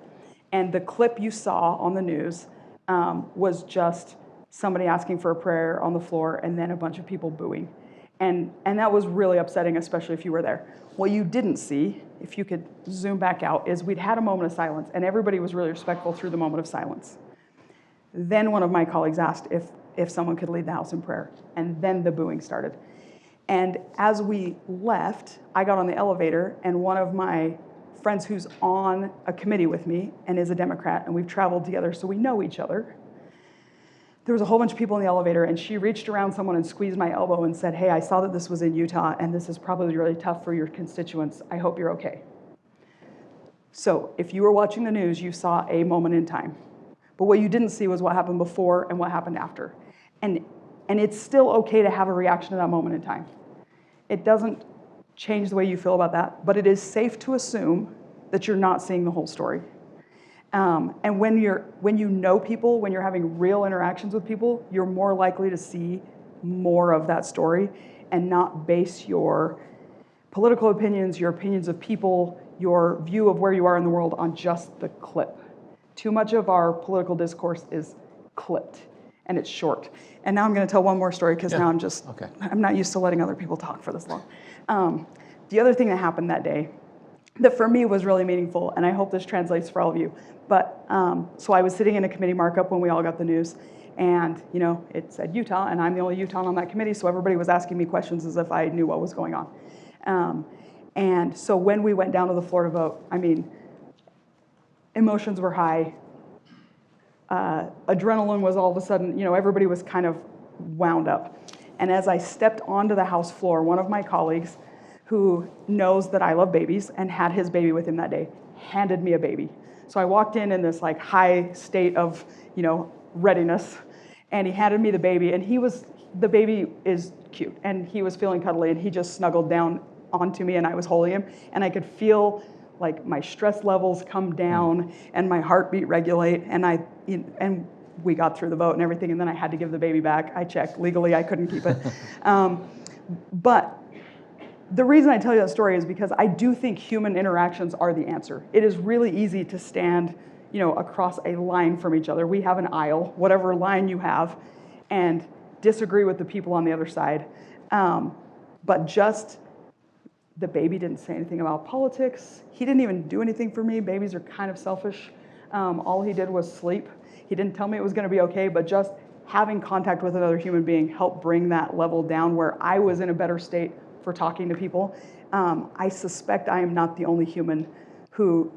C: And the clip you saw on the news was just somebody asking for a prayer on the floor and then a bunch of people booing. And that was really upsetting, especially if you were there. What you didn't see, if you could zoom back out, is we'd had a moment of silence, and everybody was really respectful through the moment of silence. Then one of my colleagues asked if someone could lead the House in prayer, and then the booing started. And as we left, I got on the elevator, and one of my friends who's on a committee with me and is a Democrat, and we've traveled together, so we know each other. There was a whole bunch of people in the elevator, and she reached around someone and squeezed my elbow and said, "Hey, I saw that this was in Utah, and this is probably really tough for your constituents. I hope you're okay." So if you were watching the news, you saw a moment in time. But what you didn't see was what happened before and what happened after. And it's still okay to have a reaction to that moment in time. It doesn't change the way you feel about that, but it is safe to assume that you're not seeing the whole story. And when you know people, when you're having real interactions with people, you're more likely to see more of that story and not base your political opinions, your opinions of people, your view of where you are in the world on just the clip. Too much of our political discourse is clipped, and it's short. And now I'm going to tell one more story because now I'm not used to letting other people talk for this long. The other thing that happened that day that for me was really meaningful, and I hope this translates for all of you. But so I was sitting in a committee markup when we all got the news, and it said Utah, and I'm the only Utah on that committee, so everybody was asking me questions as if I knew what was going on. And so when we went down to the floor to vote, I mean, emotions were high. Adrenaline was all of a sudden, everybody was kind of wound up. And as I stepped onto the House floor, one of my colleagues who knows that I love babies and had his baby with him that day handed me a baby. So I walked in this like high state of, readiness, and he handed me the baby, and the baby is cute, and he was feeling cuddly, and he just snuggled down onto me, and I was holding him, and I could feel like my stress levels come down and my heartbeat regulate, and we got through the vote and everything, and then I had to give the baby back. I checked legally, I couldn't keep it. But the reason I tell you that story is because I do think human interactions are the answer. It is really easy to stand, across a line from each other. We have an aisle, whatever line you have, and disagree with the people on the other side. But just the baby didn't say anything about politics. He didn't even do anything for me. Babies are kind of selfish. All he did was sleep. He didn't tell me it was going to be okay, but just having contact with another human being helped bring that level down where I was in a better state for talking to people. I suspect I am not the only human who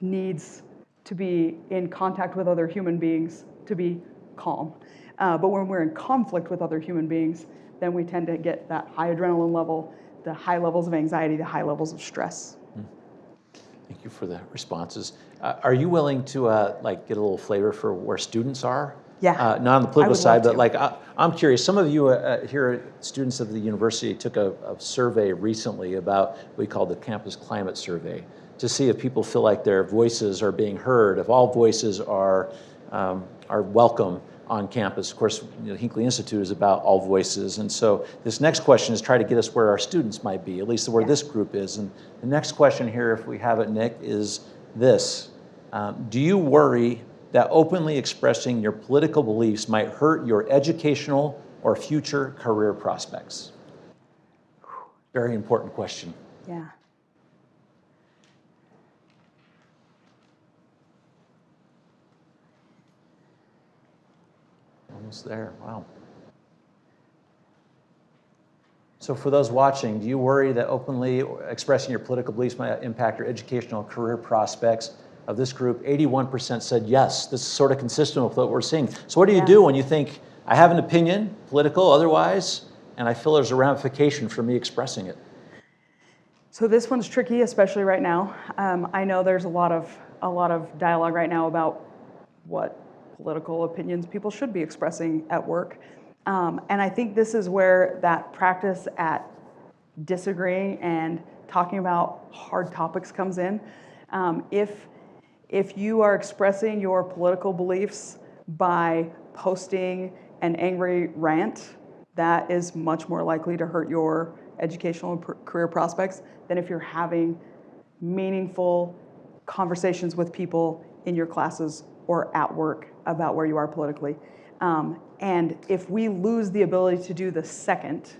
C: needs to be in contact with other human beings to be calm. But when we're in conflict with other human beings, then we tend to get that high adrenaline level, the high levels of anxiety, the high levels of stress.
B: Thank you for the responses. Are you willing to get a little flavor for where students are?
C: Yeah.
B: Not on the political side,
C: love
B: but I'm curious. Some of you here, students of the university, took a survey recently about what we call the Campus Climate Survey to see if people feel like their voices are being heard, if all voices are welcome on campus. Of course, the Hinckley Institute is about all voices, and so this next question is try to get us where our students might be, at least where this group is. And the next question here, if we have it, Nick, is this. Do you worry that openly expressing your political beliefs might hurt your educational or future career prospects? Very important question.
C: Yeah.
B: Almost there, wow. So for those watching, do you worry that openly expressing your political beliefs might impact your educational career prospects? Of this group, 81% said yes. This is sort of consistent with what we're seeing. So what do you do when you think, I have an opinion, political, otherwise, and I feel there's a ramification for me expressing it?
C: So this one's tricky, especially right now. I know there's a lot of dialogue right now about what political opinions people should be expressing at work. And I think this is where that practice at disagreeing and talking about hard topics comes in. If you are expressing your political beliefs by posting an angry rant, that is much more likely to hurt your educational and career prospects than if you're having meaningful conversations with people in your classes or at work about where you are politically. And if we lose the ability to do the second,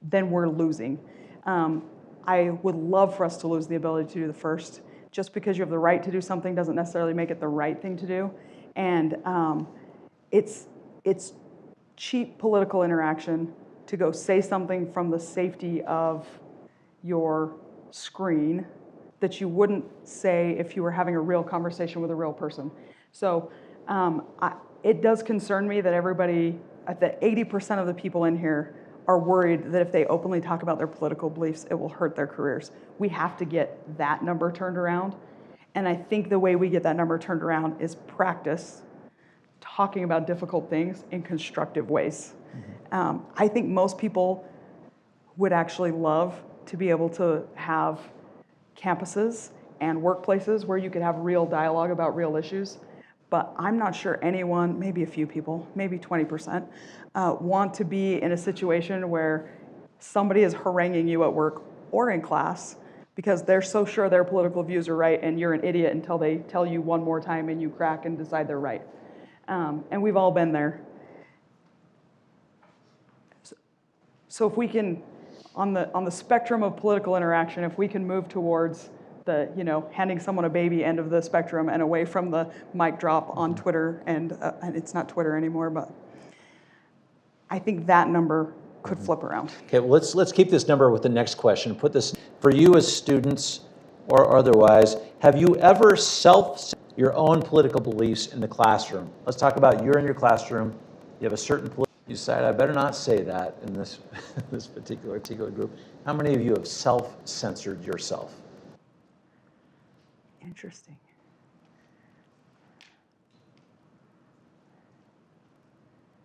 C: then we're losing. I would love for us to lose the ability to do the first. Just because you have the right to do something doesn't necessarily make it the right thing to do. And it's cheap political interaction to go say something from the safety of your screen that you wouldn't say if you were having a real conversation with a real person. So it does concern me that everybody, that 80% of the people in here are worried that if they openly talk about their political beliefs, it will hurt their careers. We have to get that number turned around. And I think the way we get that number turned around is practice talking about difficult things in constructive ways. I think most people would actually love to be able to have campuses and workplaces where you could have real dialogue about real issues. But I'm not sure anyone, maybe a few people, maybe 20%, want to be in a situation where somebody is haranguing you at work or in class because they're so sure their political views are right and you're an idiot until they tell you one more time and you crack and decide they're right. And we've all been there. So if we can, on the spectrum of political interaction, if we can move towards the, handing someone a baby end of the spectrum and away from the mic drop on Twitter, and it's not Twitter anymore, but I think that number could flip around.
B: Okay, well, let's keep this number with the next question. Put this, for you as students or otherwise, have you ever your own political beliefs in the classroom? Let's talk about you're in your classroom, you have a certain you decide, I better not say that in this, this particular group. How many of you have self-censored yourself?
C: Interesting.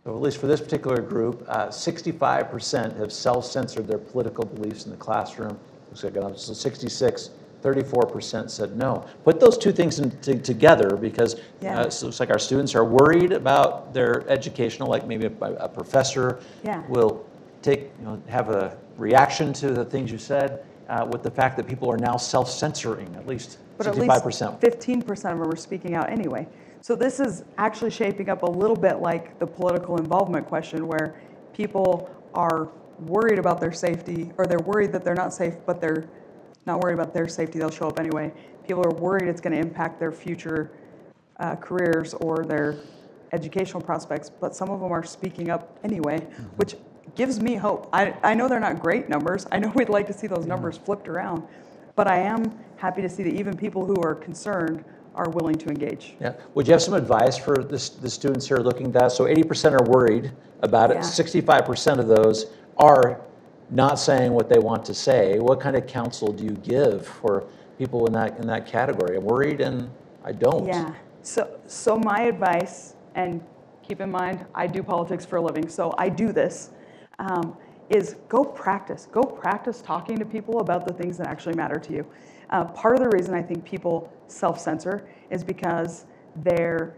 B: So at least for this particular group, 65% have self-censored their political beliefs in the classroom. Looks like so 66, 34% said no. Put those two things together because it looks like our students are worried about their educational, like maybe a professor will have a reaction to the things you said with the fact that people are now self-censoring, at least 65%.
C: But at least 15% of them are speaking out anyway. So this is actually shaping up a little bit like the political involvement question where people are worried about their safety, or they're worried that they're not safe, but they're not worried about their safety, they'll show up anyway. People are worried it's going to impact their future careers or their educational prospects, but some of them are speaking up anyway, which gives me hope. I know they're not great numbers. I know we'd like to see those numbers flipped around, but I am happy to see that even people who are concerned are willing to engage.
B: Yeah. Would you have some advice for the students here looking at that? So 80% are worried about it. 65% of those are not saying what they want to say. What kind of counsel do you give for people in that category? I'm worried and I don't.
C: Yeah. So my advice, and keep in mind, I do politics for a living, so I do this, is go practice. Go practice talking to people about the things that actually matter to you. Part of the reason I think people self-censor is because they're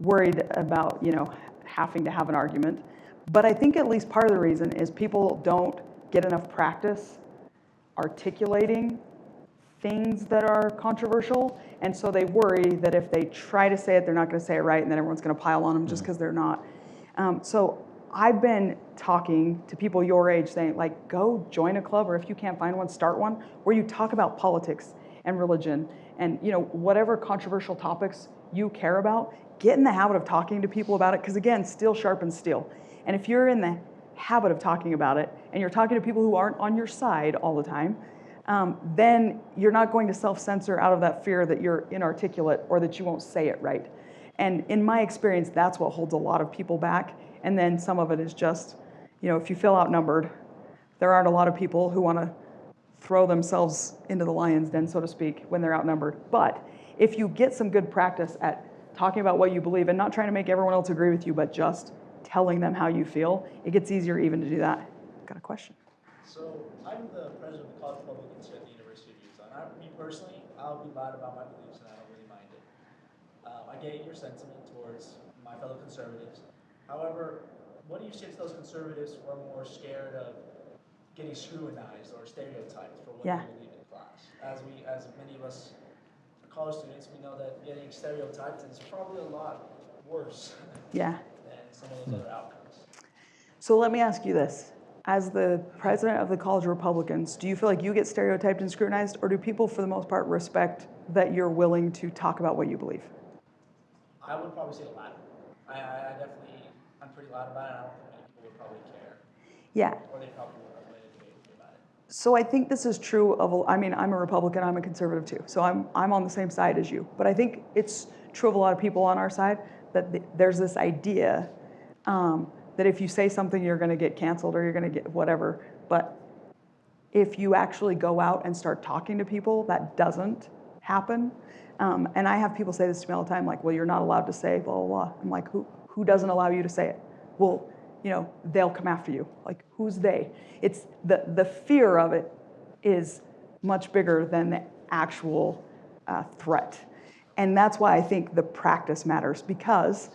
C: worried about, having to have an argument. But I think at least part of the reason is people don't get enough practice articulating things that are controversial, and so they worry that if they try to say it, they're not going to say it right, and then everyone's going to pile on them just because they're not. So I've been talking to people your age saying, like, go join a club, or if you can't find one, start one, where you talk about politics and religion and whatever controversial topics you care about. Get in the habit of talking to people about it, because again, steel sharpens steel. And if you're in the habit of talking about it, and you're talking to people who aren't on your side all the time, then you're not going to self-censor out of that fear that you're inarticulate or that you won't say it right. And in my experience, that's what holds a lot of people back. And then some of it is just, if you feel outnumbered, there aren't a lot of people who want to throw themselves into the lion's den, so to speak, when they're outnumbered. But if you get some good practice at talking about what you believe and not trying to make everyone else agree with you, but just telling them how you feel, it gets easier even to do that. Got a question?
E: So I'm the president of the College of Republicans here at the University of Utah. And me personally, I'll be loud about my beliefs and I don't really mind it. I get your sentiment towards my fellow conservatives. However, what do you say to those conservatives who are more scared of getting scrutinized or stereotyped for what
C: Yeah.
E: they believe in class? As many of us are college students, we know that getting stereotyped is probably a lot worse
C: Yeah.
E: than some of those other outcomes.
C: So let me ask you this. As the president of the College of Republicans, do you feel like you get stereotyped and scrutinized, or do people, for the most part, respect that you're willing to talk about what you believe?
E: I would probably say the latter. I'm pretty loud about it. I don't think many people would probably care,
C: Yeah.
E: or they probably would have made a debate with me about it.
C: So I think this is true of, I mean, I'm a Republican, I'm a conservative too. So I'm on the same side as you. But I think it's true of a lot of people on our side that there's this idea that if you say something, you're going to get canceled or you're going to get whatever. But if you actually go out and start talking to people, that doesn't happen. And I have people say this to me all the time, like, well, you're not allowed to say blah, blah, blah. I'm like, who doesn't allow you to say it? Well, they'll come after you. Like, who's they? It's the fear of it is much bigger than the actual threat. And that's why I think the practice matters, because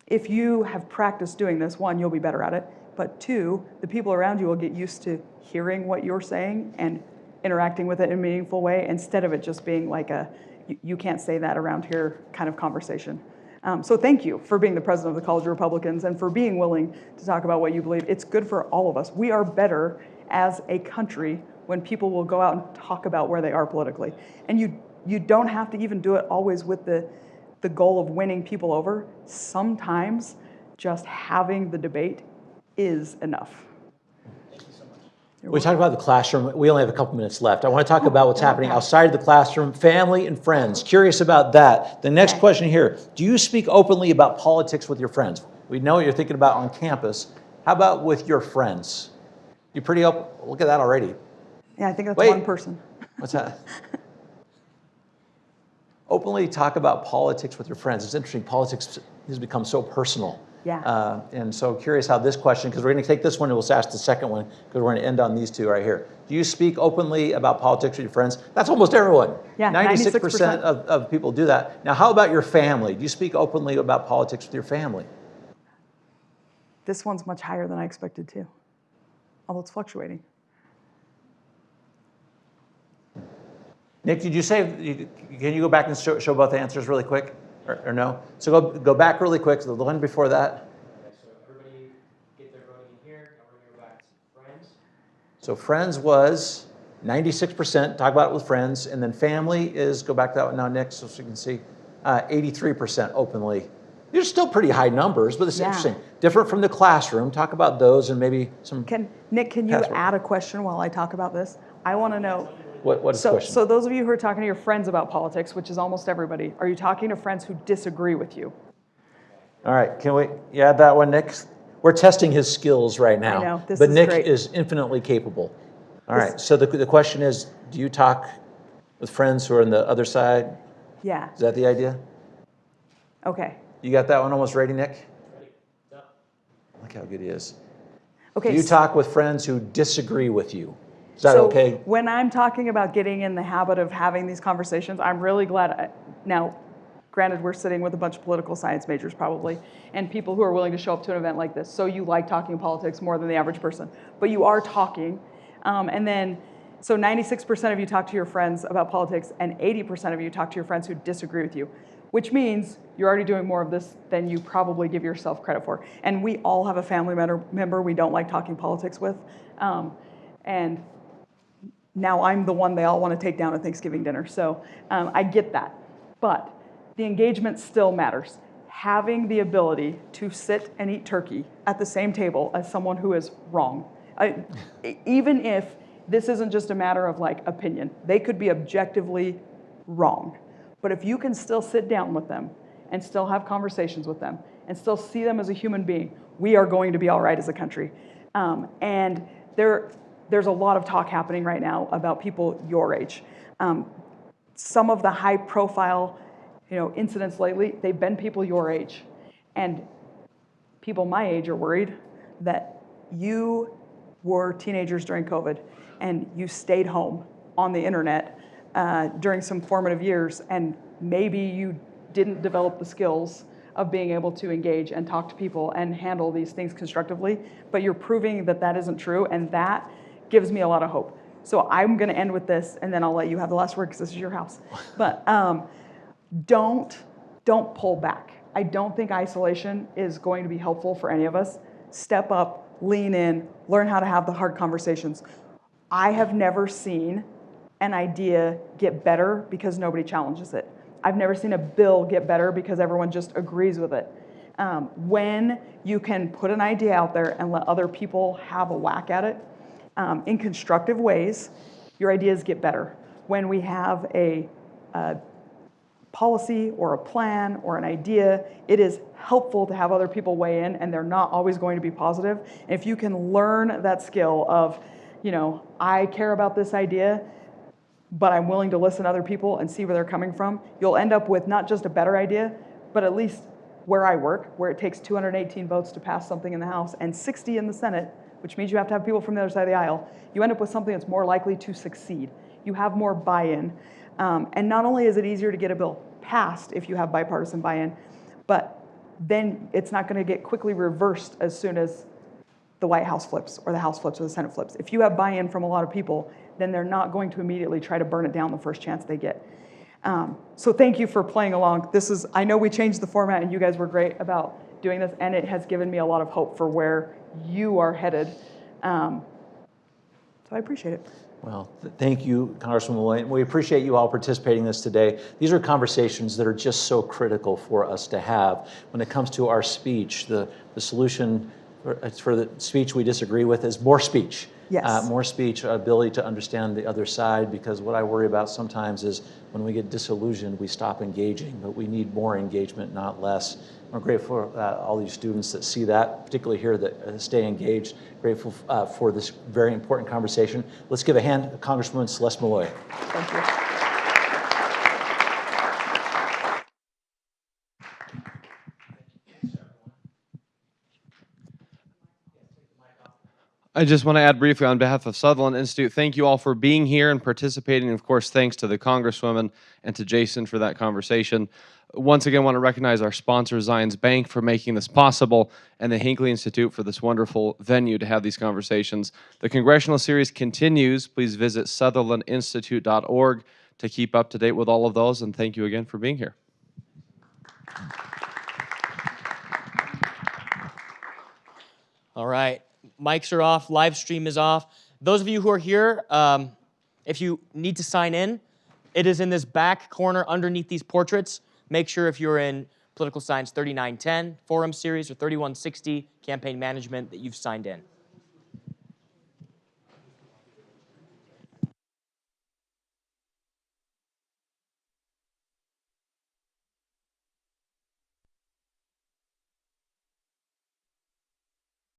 C: if you have practiced doing this, one, you'll be better at it, but two, the people around you will get used to hearing what you're saying and interacting with it in a meaningful way instead of it just being like you can't say that around here kind of conversation. So thank you for being the president of the College of Republicans and for being willing to talk about what you believe. It's good for all of us. We are better as a country when people will go out and talk about where they are politically. And you don't have to even do it always with the goal of winning people over. Sometimes just having the debate is enough.
B: We talked about the classroom. We only have a couple minutes left. I want to talk about what's happening outside of the classroom, family and friends. Curious about that. The next question here, do you speak openly about politics with your friends? We know what you're thinking about on campus. How about with your friends? You're pretty open. Look at that already.
C: Yeah, I think that's
B: Wait.
C: one person.
B: What's that? Openly talk about politics with your friends. It's interesting. Politics has become so personal.
C: Yeah.
B: And so curious how this question, because we're going to take this one and we'll ask the second one, because we're going to end on these two right here. Do you speak openly about politics with your friends? That's almost everyone.
C: Yeah,
B: 96% of people do that. Now, how about your family? Do you speak openly about politics with your family?
C: This one's much higher than I expected too, although it's fluctuating.
B: Nick, did you say, can you go back and show both the answers really quick, or no? So go back really quick to the one before that.
F: Okay, so everybody get their voting in here. Now we're going to go back to friends.
B: So friends was 96%, talk about it with friends, and then family is, go back to that one now, Nick, so you can see, 83% openly. These are still pretty high numbers, but it's interesting. Different from the classroom. Talk about those and maybe some.
C: Nick, can you
B: Password.
C: add a question while I talk about this? I want to know.
B: What is the question?
C: So those of you who are talking to your friends about politics, which is almost everybody, are you talking to friends who disagree with you?
B: All right, can we add that one, Nick? We're testing his skills right now.
C: I know, this
B: but
C: is
B: Nick
C: great.
B: is infinitely capable. All right, so the question is, do you talk with friends who are on the other side?
C: Yeah.
B: Is that the idea?
C: Okay.
B: You got that one almost ready, Nick?
F: No.
B: Look how good he is.
C: Okay.
B: Do you talk with friends who disagree with you? Is that
C: so
B: okay?
C: When I'm talking about getting in the habit of having these conversations, I'm really glad. Now, granted, we're sitting with a bunch of political science majors probably, and people who are willing to show up to an event like this. So you like talking politics more than the average person, but you are talking. And then, so 96% of you talk to your friends about politics, and 80% of you talk to your friends who disagree with you, which means you're already doing more of this than you probably give yourself credit for. And we all have a family member we don't like talking politics with. And now I'm the one they all want to take down at Thanksgiving dinner. So I get that. But the engagement still matters. Having the ability to sit and eat turkey at the same table as someone who is wrong. Even if this isn't just a matter of like opinion, they could be objectively wrong. But if you can still sit down with them and still have conversations with them and still see them as a human being, we are going to be all right as a country. And there's a lot of talk happening right now about people your age. Some of the high profile incidents lately, they've been people your age. And people my age are worried that you were teenagers during COVID and you stayed home on the internet during some formative years, and maybe you didn't develop the skills of being able to engage and talk to people and handle these things constructively, but you're proving that that isn't true, and that gives me a lot of hope. So I'm going to end with this, and then I'll let you have the last word because this is your house. But don't pull back. I don't think isolation is going to be helpful for any of us. Step up, lean in, learn how to have the hard conversations. I have never seen an idea get better because nobody challenges it. I've never seen a bill get better because everyone just agrees with it. When you can put an idea out there and let other people have a whack at it in constructive ways, your ideas get better. When we have a policy or a plan or an idea, it is helpful to have other people weigh in, and they're not always going to be positive. And if you can learn that skill of, I care about this idea, but I'm willing to listen to other people and see where they're coming from, you'll end up with not just a better idea, but at least where I work, where it takes 218 votes to pass something in the House and 60 in the Senate, which means you have to have people from the other side of the aisle, you end up with something that's more likely to succeed. You have more buy-in. And not only is it easier to get a bill passed if you have bipartisan buy-in, but then it's not going to get quickly reversed as soon as the White House flips or the House flips or the Senate flips. If you have buy-in from a lot of people, then they're not going to immediately try to burn it down the first chance they get. So thank you for playing along. I know we changed the format and you guys were great about doing this, and it has given me a lot of hope for where you are headed. So I appreciate it.
B: Well, thank you, Congresswoman Williams. We appreciate you all participating in this today. These are conversations that are just so critical for us to have. When it comes to our speech, the solution for the speech we disagree with is more speech.
C: Yes.
B: More speech, ability to understand the other side, because what I worry about sometimes is when we get disillusioned, we stop engaging, but we need more engagement, not less. We're grateful for all these students that see that, particularly here that stay engaged. Grateful for this very important conversation. Let's give a hand to Congresswoman Celeste Malloy.
C: Thank you.
A: I just want to add briefly on behalf of Sutherland Institute, thank you all for being here and participating. Of course, thanks to the Congresswoman and to Jason for that conversation. Once again, I want to recognize our sponsor, Zions Bank, for making this possible, and the Hinckley Institute for this wonderful venue to have these conversations. The Congressional Series continues. Please visit sutherlandinstitute.org to keep up to date with all of those, and thank you again for being here.
F: All right. Mics are off. Live stream is off. Those of you who are here, if you need to sign in, it is in this back corner underneath these portraits. Make sure if you're in Political Science 3910 Forum Series or 3160 Campaign Management that you've signed in.